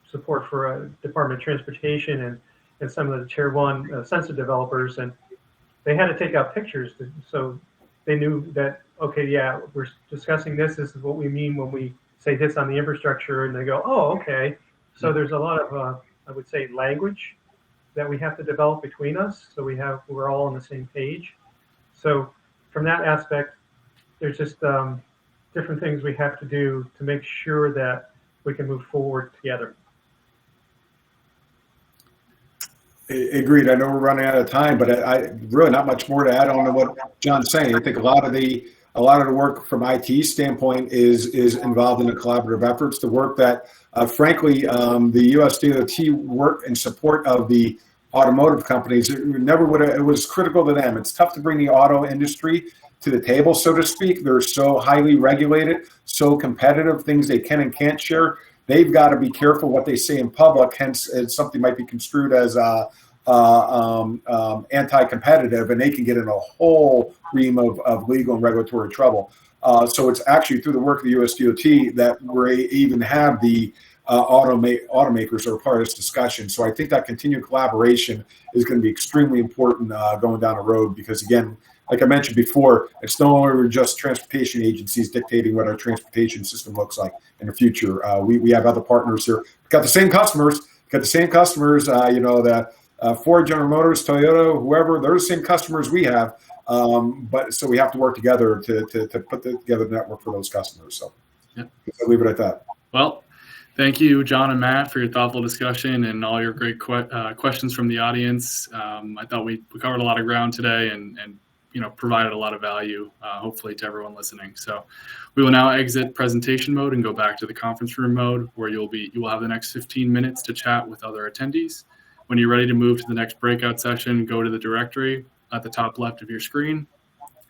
Speaker 2: support for Department of Transportation and some of the tier 1 sensor developers, and they had to take out pictures so they knew that, okay, yeah, we're discussing this is what we mean when we say this on the infrastructure, and they go, oh, okay. So there's a lot of I would say language that we have to develop between us, so we're all on the same page. So from that aspect, there's just different things we have to do to make sure that we can move forward together.
Speaker 3: Agreed. I know we're running out of time, but I really not much more to add on to what John's saying. I think a lot of the work from IT standpoint is involved in the collaborative efforts. The work that, frankly, the USDOT work in support of the automotive companies, it was critical to them. It's tough to bring the auto industry to the table, so to speak. They're so highly regulated, so competitive, things they can and can't share. They've got to be careful what they say in public, hence something might be construed as anti-competitive, and they can get in a whole ream of legal and regulatory trouble. So it's actually through the work of the USDOT that we even have the automakers are part of this discussion. So I think that continued collaboration is going to be extremely important going down the road, because again, like I mentioned before, it's no longer just transportation agencies dictating what our transportation system looks like in the future. We have other partners here. We've got the same customers. The Ford, General Motors, Toyota, whoever, they're the same customers we have. But so we have to work together to put together the network for those customers. So yeah. I'll leave it at that.
Speaker 1: Well, Thank you, John and Matt, for your thoughtful discussion and all your great questions from the audience. I thought we covered a lot of ground today and provided a lot of value, hopefully, to everyone listening. So we will now exit presentation mode and go back to the conference room mode, where you will have the next 15 minutes to chat with other attendees. When you're ready to move to the next breakout session, go to the directory at the top left of your screen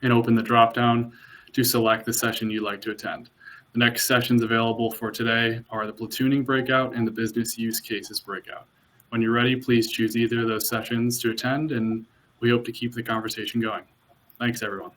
Speaker 1: and open the drop-down to select the session you'd like to attend. The next sessions available for today are the platooning breakout and the business use cases breakout. When you're ready, please choose either of those sessions to attend, and we hope to keep the conversation going. Thanks, everyone.